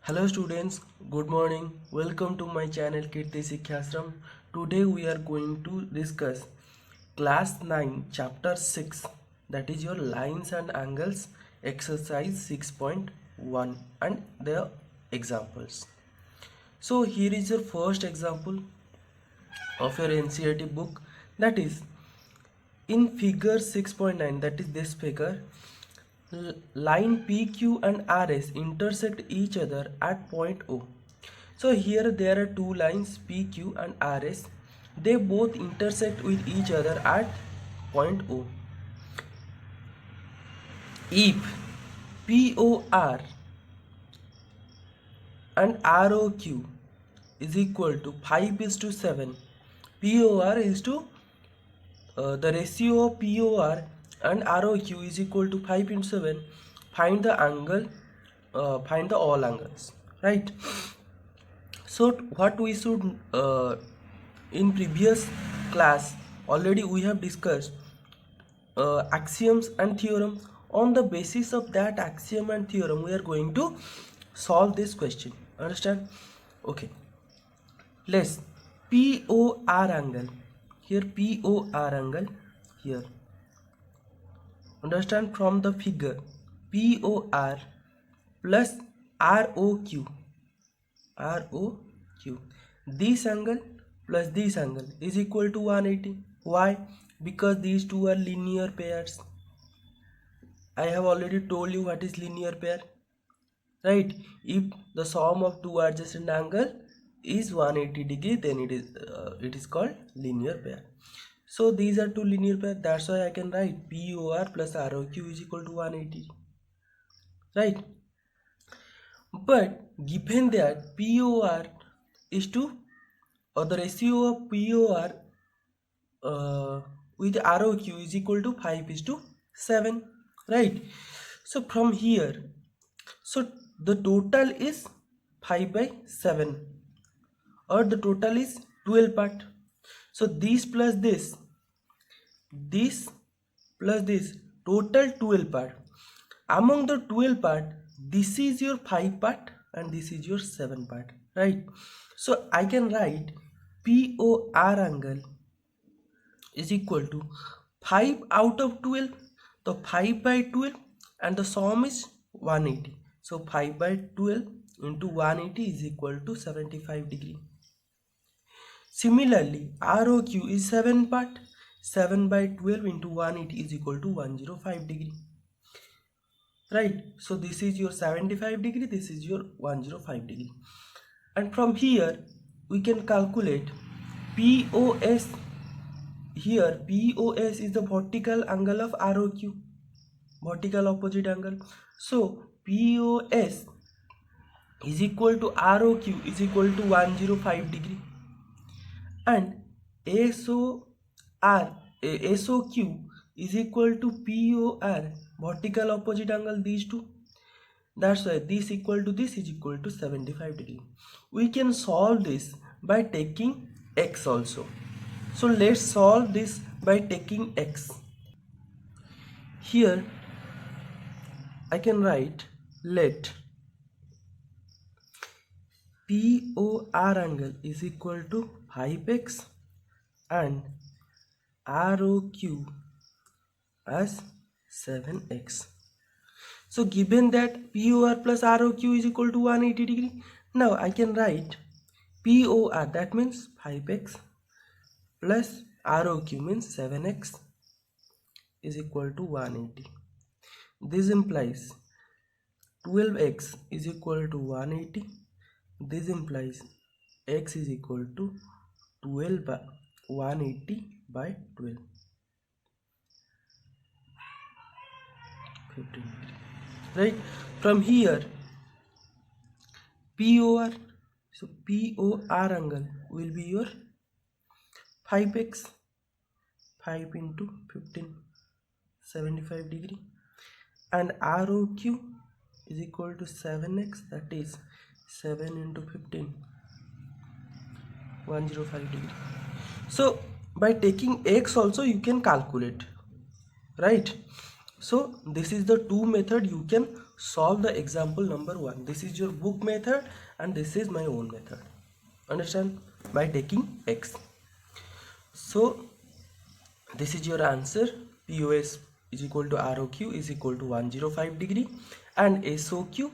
Hello students, good morning. Welcome to my channel Kirti Sikhyasram. Today we are going to discuss class 9 chapter 6, that is your lines and angles exercise 6.1 and their examples. So here is your first example of your NCERT book, that is in figure 6.9, that is this figure. Line PQ and RS intersect each other at point O. So here there are two lines PQ and RS. They both intersect with each other at point O. If POR and ROQ is equal to 5:7, POR is to the ratio of POR and ROQ is equal to 5:7. Find the angle, find the all angles, right? So what we should in previous class already we have discussed axioms and theorems. On the basis of that axiom and theorem we are going to solve this question. Understand? Okay, let's POR angle here, POR angle here. Understand from the figure, POR plus ROQ, this angle plus this angle is equal to 180. Why? Because these two are linear pairs. I have already told you what is linear pair, right? If the sum of two adjacent angle is 180 degree, then it is called linear pair. So these are two linear pair, that's why I can write POR plus ROQ is equal to 180, right? But given that POR is to, or the ratio of POR with ROQ is equal to 5:7, right? So from here, so the total is 5/7, or the total is 12 part. So this plus this plus this, total 12 part. Among the 12 part, this is your 5 part and this is your 7 part, right? So I can write POR angle is equal to 5 out of 12, so 5/12, and the sum is 180. So 5/12 into 180 is equal to 75 degree. Similarly, ROQ is 7 part. 7/12 into 180 is equal to 105 degree. Right? So this is your 75 degree, this is your 105 degree. And from here, we can calculate POS. Here, POS is the vertical angle of ROQ, vertical opposite angle. So POS is equal to ROQ is equal to 105 degree. And SOQ is equal to POR, vertical opposite angle, these two. That's why this equal to this is equal to 75 degree. We can solve this by taking x also. So let's solve this by taking x. Here I can write, let POR angle is equal to 5x and ROQ as 7x. So given that POR plus ROQ is equal to 180 degree, now I can write POR, that means 5x, plus ROQ means 7x, is equal to 180. This implies 12x is equal to 180. This implies x is equal to 12 by 180 by 12, 15 degree. Right? From here, POR, so POR angle will be your 5x, 5 into 15, 75 degree, and ROQ is equal to 7x, that is 7 into 15, 105 degree. So by taking x also you can calculate, right? So this is the two method you can solve the example number 1. This is your book method and this is my own method. Understand? By taking x. So this is your answer. POS is equal to ROQ is equal to 105 degree and SOQ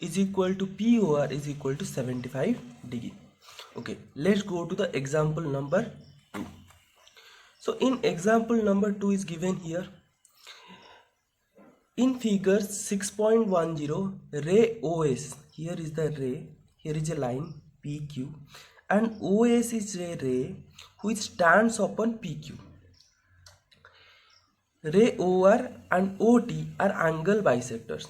is equal to POR is equal to 75 degree. Okay, let's go to the example number 2. So in example number 2 is given here. In figure 6.10, ray OS, here is the ray, here is a line PQ and OS is a ray which stands upon PQ. Ray OR and OT are angle bisectors.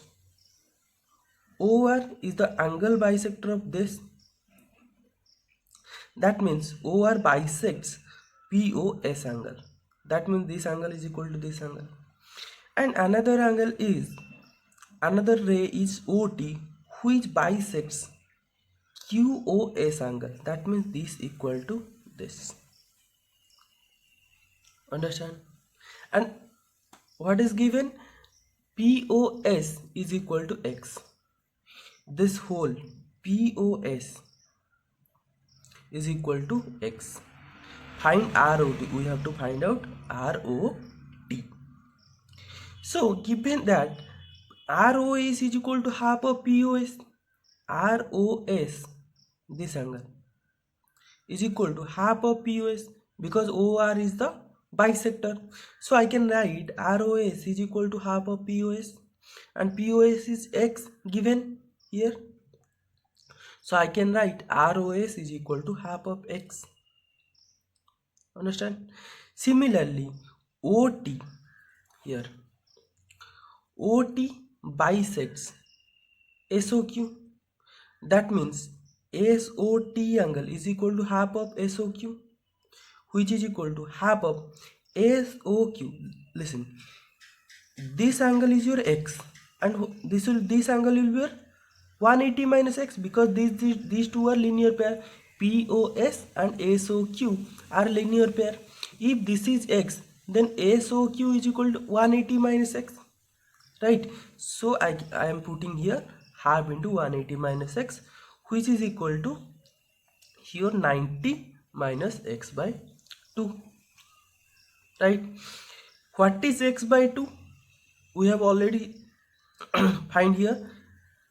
OR is the angle bisector of this. That means OR bisects POS angle. That means this angle is equal to this angle. And another ray is OT which bisects QOS angle. That means this equal to this. Understand? And what is given? POS is equal to X. This whole POS is equal to X. Find ROT. We have to find out ROT. So given that ROS is equal to half of POS, ROS, this angle, is equal to half of POS because OR is the bisector. So I can write ROS is equal to half of POS and POS is X given here. So I can write ROS is equal to half of X. Understand? Similarly, OT here. OT bisects SOQ. That means SOT angle is equal to half of SOQ, which is equal to half of SOQ. Listen, this angle is your X and this angle will be your 180 minus X because these two are linear pair. POS and SOQ are linear pair. If this is X, then SOQ is equal to 180 minus X. Right? So I am putting here half into 180 minus X, which is equal to here 90 minus X by 2. Right? What is X by 2? We have already find here.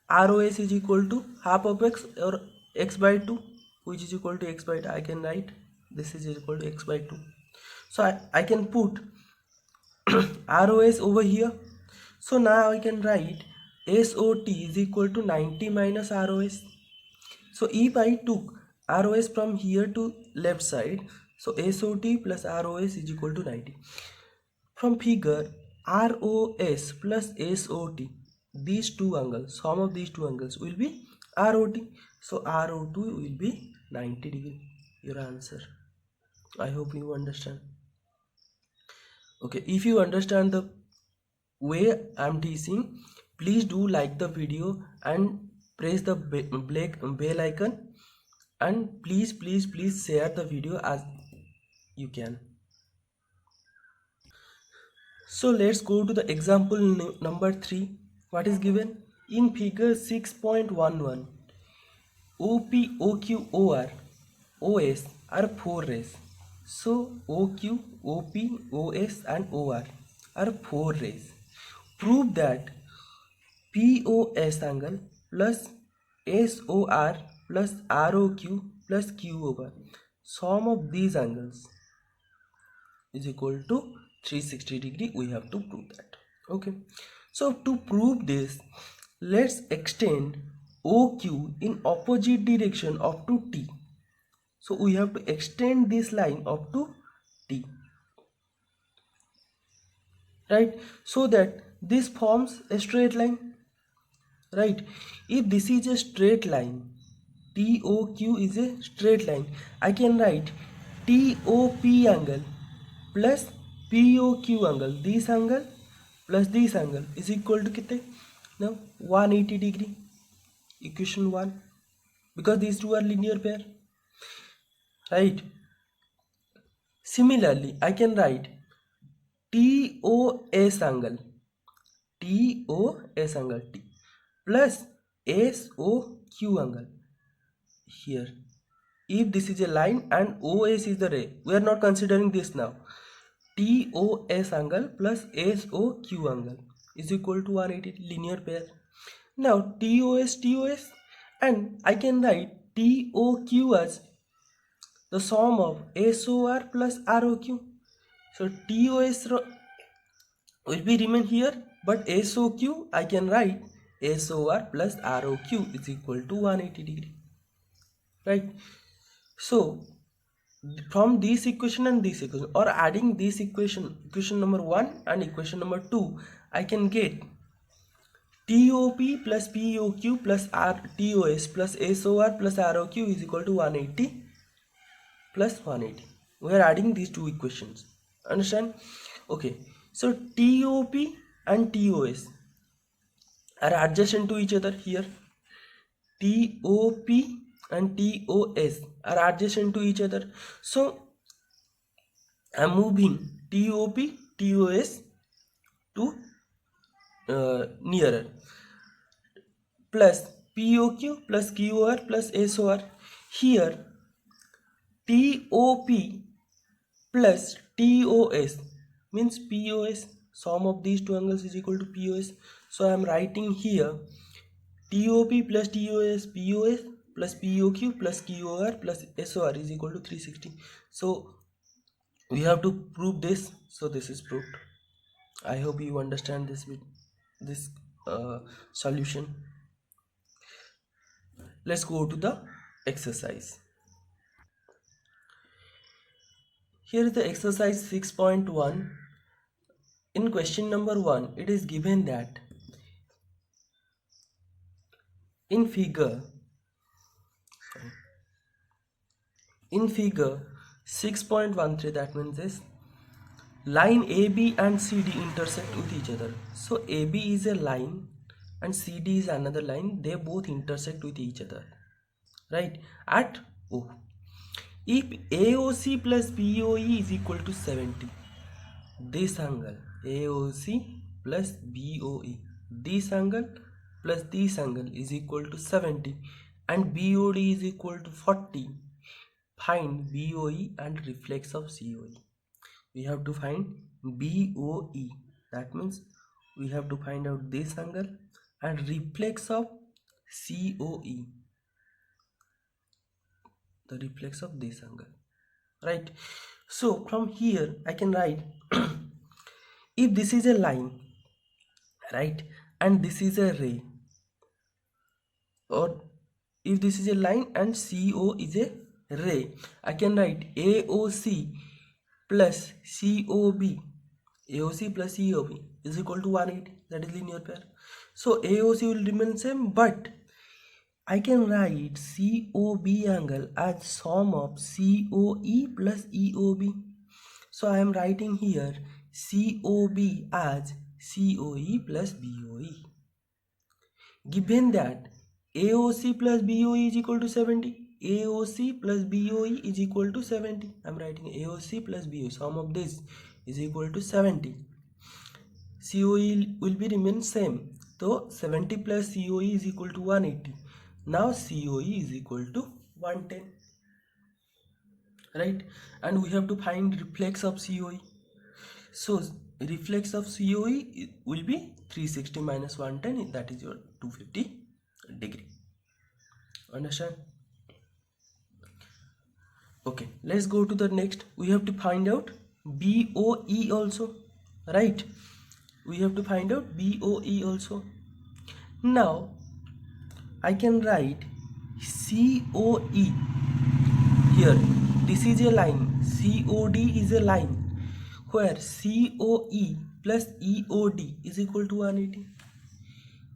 ROS is equal to half of X or X by 2, which is equal to X by 2. I can write this is equal to X by 2. So I can put ROS over here. So now I can write SOT is equal to 90 minus ROS. So if I took ROS from here to left side, so SOT plus ROS is equal to 90. From figure, ROS plus SOT, these two angles, sum of these two angles will be ROT. So ROT will be 90 degree. Your answer. I hope you understand. Okay, if you understand the way I'm teaching, please do like the video and press the bell icon, and please share the video as you can. So let's go to the example number 3. What is given? In figure 6.11, OP, OQ, OR, OS are 4 rays. So OQ, OP, OS and OR are 4 rays. Prove that POS angle plus SOR plus ROQ plus QOR, sum of these angles is equal to 360 degree. We have to prove that. Okay, so to prove this, let's extend OQ in opposite direction up to T. So we have to extend this line up to T, right? So that this forms a straight line, right? If this is a straight line, TOQ is a straight line, I can write TOP angle plus POQ angle, this angle plus this angle is equal to कितने? Now 180 degree. Equation 1, because these two are linear pair, right? Similarly, I can write TOS angle, TOS angle, plus SOQ angle here. If this is a line and OS is the ray, we are not considering this now. TOS angle plus SOQ angle is equal to 180, linear pair. Now TOS and I can write TOQ as the sum of SOR plus ROQ. So TOS will be remain here, but SOQ I can write SOR plus ROQ is equal to 180 degree, right? So from this equation and this equation, or adding this equation number 1 and equation number 2, I can get TOP plus POQ plus TOS plus SOR plus ROQ is equal to 180 plus 180. We are adding these two equations, understand? Okay, so TOP and TOS are adjacent to each other here. TOP and TOS are adjacent to each other, so I'm moving TOP TOS to nearer, plus POQ plus QR plus SOR. Here TOP plus TOS means POS, sum of these two angles is equal to POS. So I am writing here TOP plus TOS POS plus POQ plus QR plus SOR is equal to 360. So we have to prove this, so this is proved. I hope you understand this solution. Let's go to the exercise. Here is the exercise 6.1. In question number 1, it is given that in figure 6.13, that means this line AB and CD intersect with each other. So AB is a line and CD is another line. They both intersect with each other, right, at O. If AOC plus BOE is equal to 70, this angle AOC plus BOE, this angle plus this angle is equal to 70, and BOD is equal to 40, find BOE and reflex of COE. We have to find BOE, that means we have to find out this angle, and reflex of COE, the reflex of this angle, right? So from here I can write if this is a line, right, and this is a ray, or if this is a line and CO is a ray, I can write AOC plus COB, AOC plus COB is equal to 180, that is linear pair. So AOC will remain same, but I can write COB angle as sum of COE plus EOB. So I am writing here COB as COE plus BOE. Given that AOC plus BOE is equal to 70, AOC plus BOE is equal to 70. I am writing AOC plus BOE, sum of this is equal to 70. COE will be remain same. So 70 plus COE is equal to 180. Now COE is equal to 110, right? And we have to find reflex of COE. So reflex of COE will be 360 minus 110, that is your 250 degree. Understand? Okay, let's go to the next. We have to find out BOE also, right? We have to find out BOE also. Now I can write COE here. This is a line, COD is a line where COE plus EOD is equal to 180.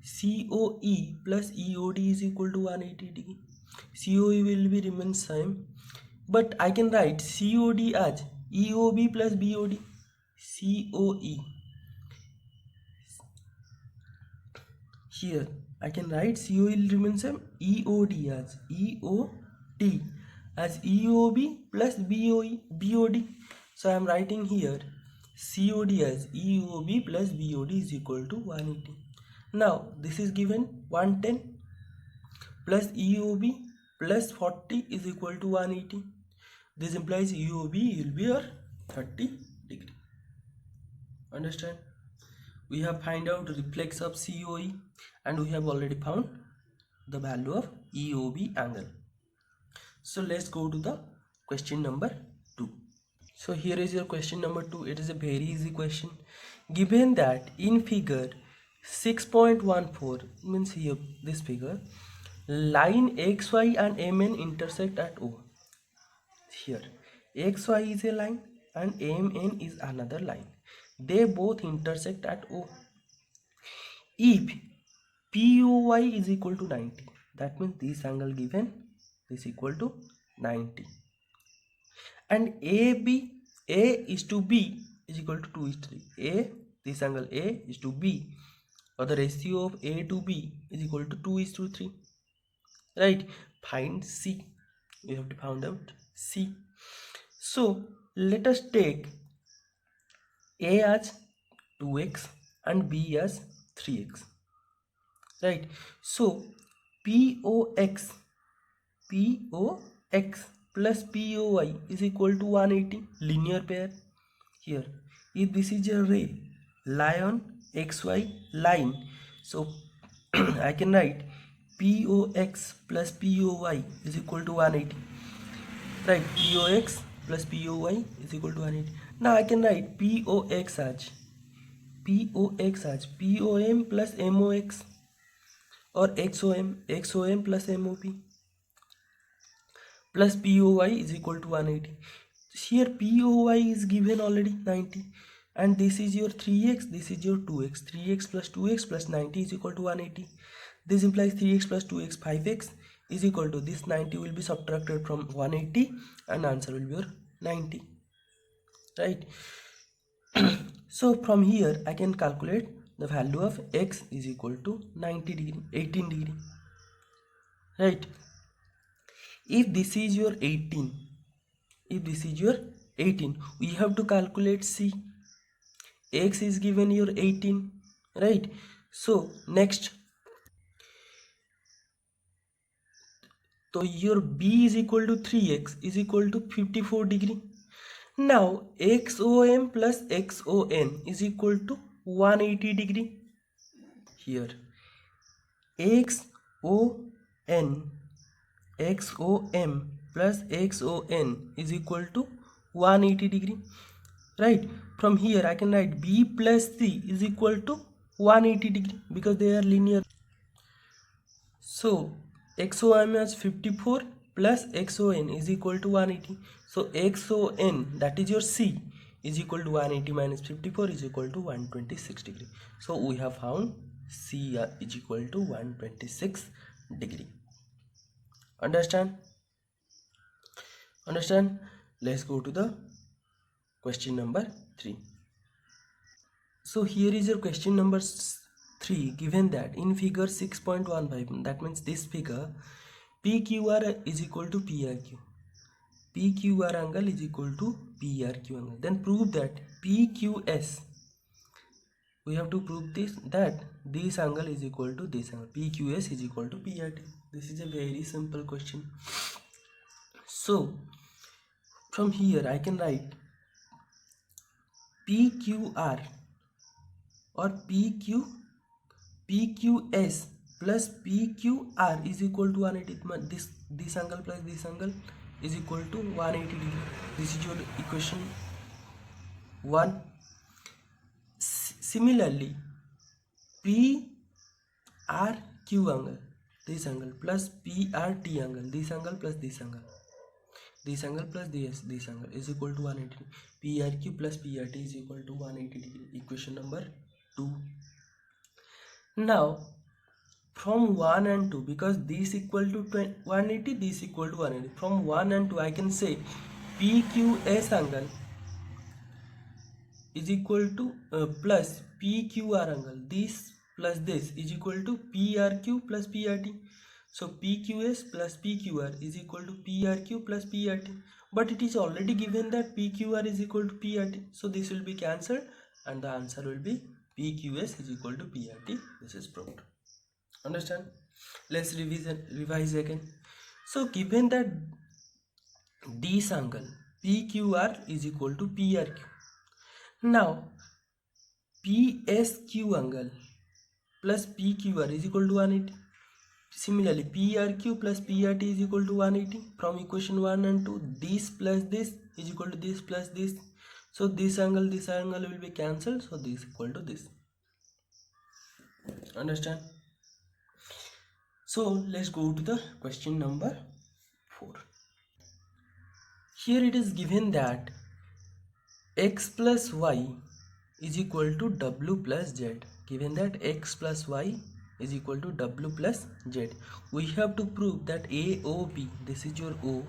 COE plus EOD is equal to 180 degree. COE will be remain same, but I can write COD as EOB plus BOD. COE here I can write COE will remain same, EOD as EOD as EOB plus BOD. So I am writing here COD as EOB plus BOD is equal to 180. Now this is given 110 plus EOB plus 40 is equal to 180. This implies EOB will be your 30 degree. Understand? We have find out reflex of COE and we have already found the value of EOB angle. So let's go to the question number 2. So here is your question number 2. It is a very easy question. Given that in figure 6.14, means here this figure, line XY and MN intersect at O. Here XY is a line and MN is another line. They both intersect at O. If POY is equal to 90, that means this angle given is equal to 90. And A is to B is equal to 2 is to 3. This angle A is to B, or the ratio of A to B is equal to 2 is to 3. Right? Find C. We have to find out C. So let us take A as 2x and B as 3x. Right? So POX plus POY is equal to 180, linear pair. Here, if this is a ray lie on XY line, so I can write POX plus POY is equal to 180. Right? POX plus POY is equal to 180. Now I can write POX as POM plus MOX, or XOM plus MOP plus POY is equal to 180. Here POY is given already 90, and this is your 3x, this is your 2x. 3x plus 2x plus 90 is equal to 180. This implies 3x plus 2x 5x is equal to this 90 will be subtracted from 180 and answer will be your 90. Right? So from here I can calculate the value of x is equal to 90 degree, 18 degree. Right? If this is your 18, we have to calculate C. X is given your 18, right? So next, so your B is equal to 3x is equal to 54 degree. Now XOM plus XON is equal to 180 degree. Here XOM plus XON is equal to 180 degree. Right? From here I can write B plus C is equal to 180 degree because they are linear. So XOM is 54 plus XON is equal to 180. So XON, that is your C, is equal to 180 minus 54 is equal to 126 degree. So we have found C is equal to 126 degree. Understand? Let's go to the question number 3. So here is your question number 3. Given that in figure 6.15, that means this figure, PQR is equal to PRQ. PQR angle is equal to PRQ angle. Then prove that PQS. We have to prove that this angle is equal to this angle. PQS is equal to PRT. This is a very simple question. So from here I can write PQR or PQS plus PQR is equal to 180. This angle plus this angle is equal to 180 degree. This is your equation 1. Similarly, PRQ angle, this angle plus PRT angle, this angle plus this angle, this angle plus this angle is equal to 180. PRQ plus PRT is equal to 180 degree. Equation number 2. Now from 1 and 2, because this equal to 180, this equal to 180, from 1 and 2 I can say PQS angle is equal to plus PQR angle, this plus this is equal to PRQ plus PRT. So PQS plus PQR is equal to PRQ plus PRT, but it is already given that PQR is equal to PRT, so this will be cancelled and the answer will be PQS is equal to PRT. This is proved. Understand? Let's revise again. So given that this angle PQR is equal to PRQ, now PSQ angle plus PQR is equal to 180. Similarly, PRQ plus PRT is equal to 180 from equation 1 and 2. This plus this is equal to this plus this. So this angle will be cancelled. So this is equal to this. Understand? So let's go to the question number 4. Here it is given that x plus y is equal to w plus z. Given that x plus y is equal to w plus z, we have to prove that AOB, this is your O,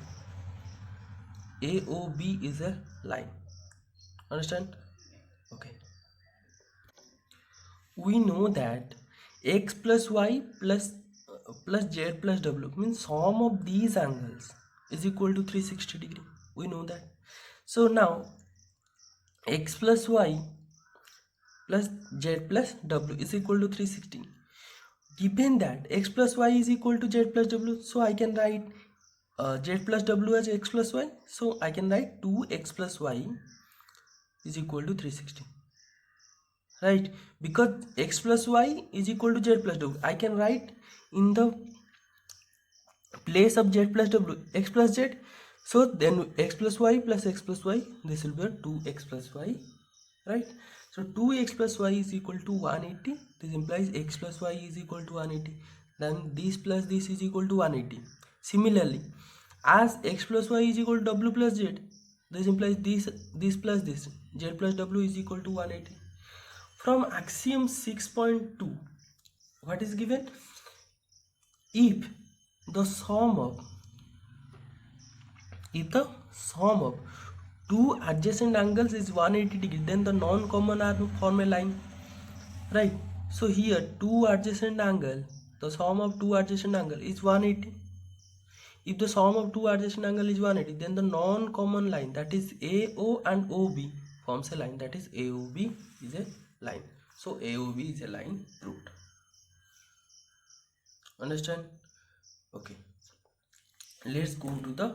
AOB is a line. Understand? Okay. We know that x plus y plus z plus w means sum of these angles is equal to 360 degree. We know that. So now x plus y plus z plus w is equal to 360. Given that x plus y is equal to z plus w, so I can write z plus w as x plus y. So I can write 2x plus y is equal to 360. Right? Because x plus y is equal to z plus w, I can write in the place of z plus w x plus z. So then x plus y, this will be a 2x plus y. Right? So 2x plus y is equal to 180. This implies x plus y is equal to 180. Then this plus this is equal to 180. Similarly, as x plus y is equal to w plus z, this implies this plus this, z plus w is equal to 180. From axiom 6.2, what is given? If the sum of two adjacent angles is 180 degree, then the non-common arm form a line. Right? So here two adjacent angle, the sum of two adjacent angle is 180. If the sum of two adjacent angle is 180, then the non-common line, that is AO and OB, forms a line, that is AOB is a line. So AOB is a line proved. Understand? Okay. Let's go to the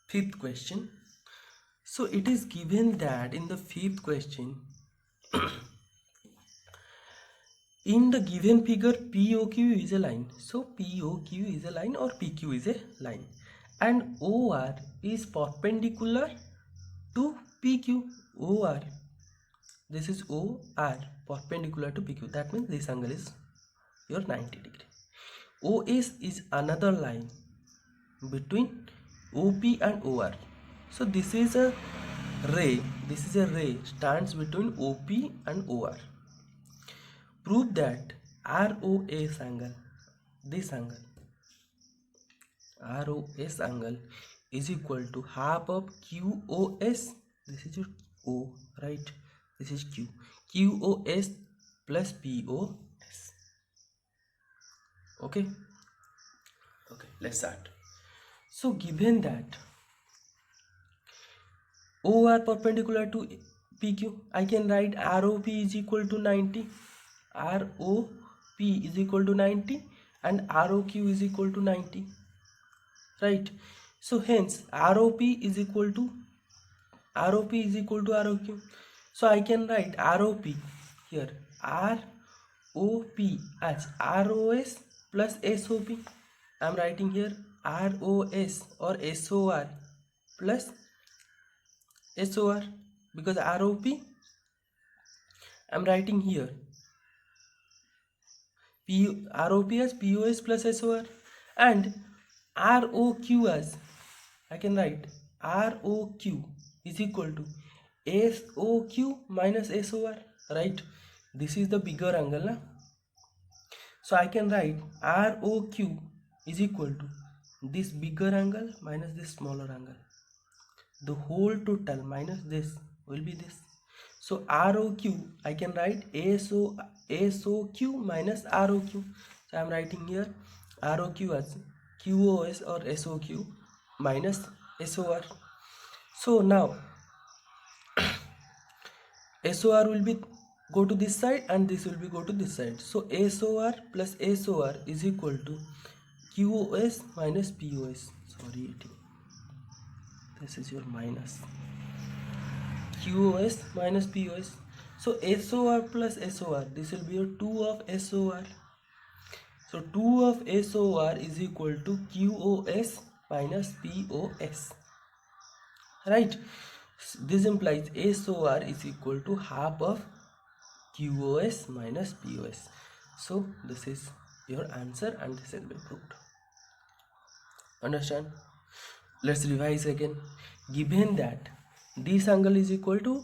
fifth question. So it is given that in the fifth question, in the given figure, POQ is a line. So POQ is a line or PQ is a line, and OR is perpendicular to PQ. OR, this is OR perpendicular to PQ. That means this angle is your 90 degree. OS is another line between OP and OR. So this is a ray. This is a ray stands between OP and OR. Prove that ROS angle, this angle, ROS angle is equal to half of QOS. This is your O, right? This is Q. QOS plus POS. Okay. Okay. Let's start. So given that OR perpendicular to PQ, I can write ROP is equal to 90. ROP is equal to 90 and ROQ is equal to 90. Right? So hence ROP is equal to ROQ. So I can write ROP here, ROP as ROS plus SOP. I am writing here ROS or SOR plus SOR, because ROP I am writing here ROP as POS plus SOR, and ROQ as I can write ROQ is equal to SOQ minus SOR. Right? This is the bigger angle, na? So I can write ROQ is equal to this bigger angle minus this smaller angle. The whole total minus this will be this. So ROQ, I can write SOQ minus ROQ. So I am writing here ROQ as QOS or SOQ minus SOR. So now SOR will be go to this side and this will be go to this side. So SOR plus SOR is equal to QoS minus PoS. Sorry, this is your minus QoS minus PoS. So SOR plus SOR, this will be your 2 of SOR. So 2 of SOR is equal to QoS minus PoS. Right? This implies SOR is equal to half of QoS minus PoS. So this is your answer and this has been proved. Understand? Let's revise again. Given that this angle is equal to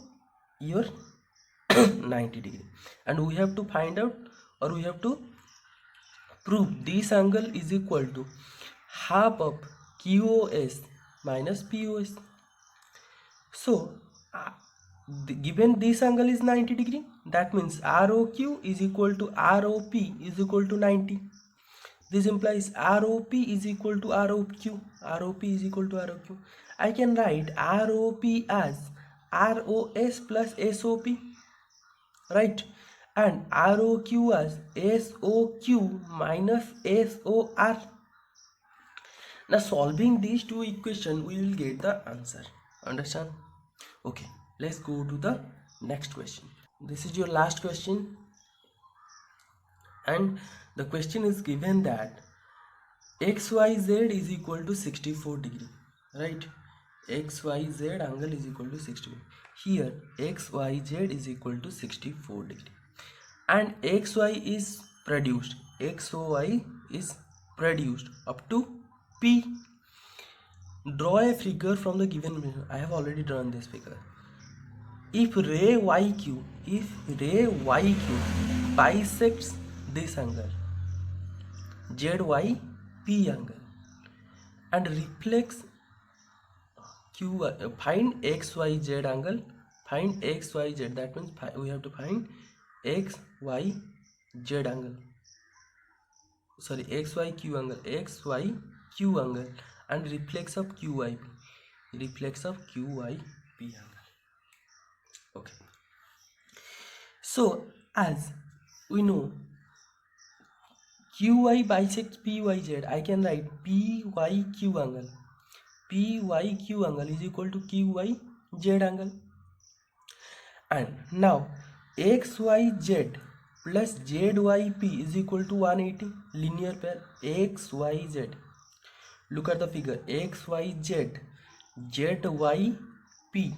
your 90 degree and we have to find out, or we have to prove this angle is equal to half of QoS minus PoS. So given this angle is 90 degree, that means ROQ is equal to ROP is equal to 90. This implies ROP is equal to ROQ. ROP is equal to ROQ. I can write ROP as ROS plus SOP, right? And ROQ as SOQ minus SOR. Now solving these two equations, we will get the answer. Understand? Okay, let's go to the next question. This is your last question, and the question is given that XYZ is equal to 64 degree, right? XYZ angle is equal to 64. Here XYZ is equal to 64 degree and XY is produced. XY is produced up to P. Draw a figure from the given. I have already drawn this figure. If ray YQ bisects this angle ZYP angle and reflects find XYZ angle, find XYZ, that means we have to find XYZ angle, sorry, XYQ angle and reflex of QYP angle. Okay, so as we know QY bisects PYZ, I can write PYQ angle is equal to QYZ angle. And now XYZ plus ZYP is equal to 180, linear pair. XYZ, look at the figure, XYZ ZYP,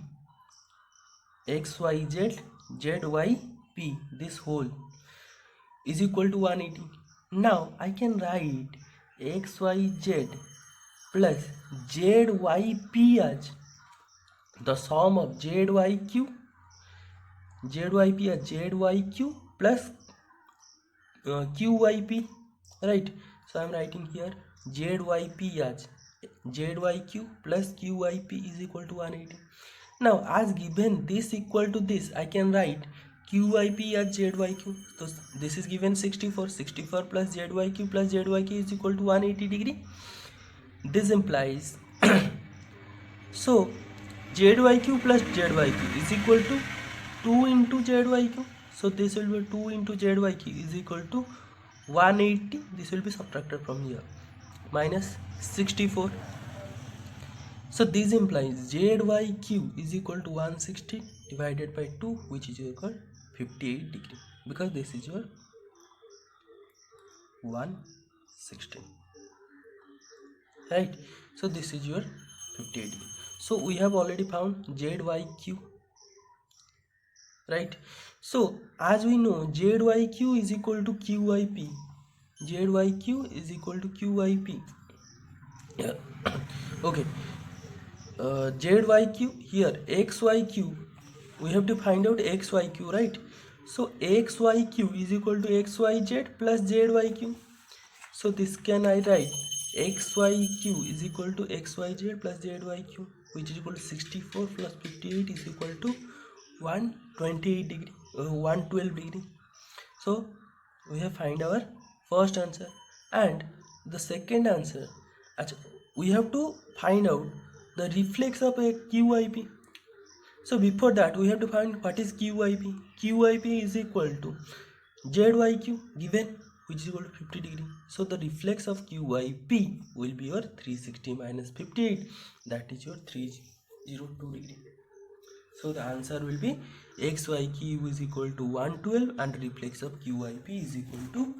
XYZ ZYP, this whole is equal to 180. Now I can write XYZ plus ZYP as the sum of ZYP as ZYQ plus QYP, right? So I am writing here ZYP as ZYQ plus QYP is equal to 180. Now as given this equal to this, I can write QYP as ZYQ. So this is given 64 plus ZYQ is equal to 180 degree. This implies so ZYQ plus ZYQ is equal to 2 into ZYQ. So this will be 2 into ZYQ is equal to 180. This will be subtracted from here, minus 64. So this implies ZYQ is equal to 160 divided by 2, which is equal to 58 degree, because this is your 160, right? So this is your 58 degree. So we have already found ZYQ, right? So as we know, ZYQ is equal to QYP. ZYQ is equal to QYP. Yeah. Okay. ZYQ, here XYQ, we have to find out XYQ, right? So XYQ is equal to XYZ plus ZYQ. So this can I write XYQ is equal to XYZ plus ZYQ, which is equal to 64 plus 58 is equal to 128 degree, 112 degree. So we have find our first answer, and the second answer, we have to find out the reflex of a QYP. So before that we have to find what is QIP. QIP is equal to ZYQ given, which is equal to 50 degree. So the reflex of QIP will be your 360 minus 58, that is your 302 degree. So the answer will be XYQ is equal to 112 and reflex of QIP is equal to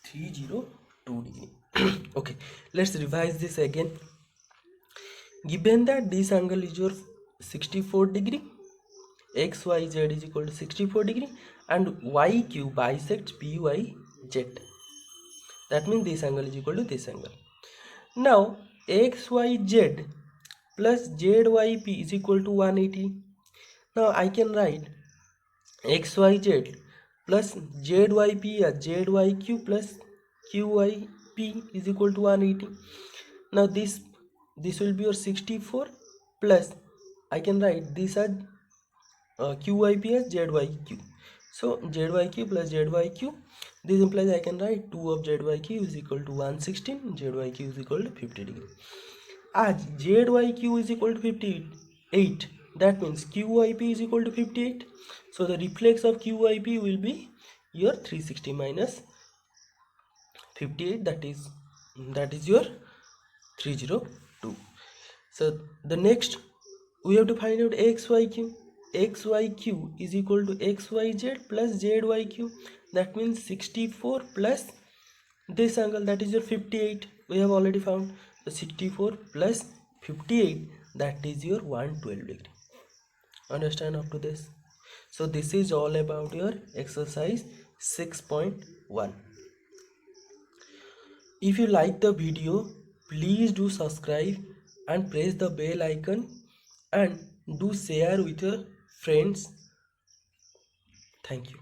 302 degree. Okay, let's revise this again. Given that this angle is your 64 degree, XYZ is equal to 64 degree, and YQ bisects PYZ. That means this angle is equal to this angle. Now XYZ plus ZYP is equal to 180. Now I can write XYZ plus ZYP as ZYQ plus QYP is equal to 180. Now this will be your 64 plus I can write this as QYP as ZYQ. So ZYQ plus ZYQ, this implies I can write 2 of ZYQ is equal to 116, ZYQ is equal to 50 degree. As ZYQ is equal to 58, that means QYP is equal to 58. So the reflex of QYP will be your 360 minus 58, that is your 302. So the next we have to find out XYQ. XYQ is equal to XYZ plus ZYQ, that means 64 plus this angle, that is your 58, we have already found. So 64 plus 58, that is your 112 degree. Understand up to this? So this is all about your exercise 6.1. If you like the video, please do subscribe and press the bell icon and do share with your friends. Thank you.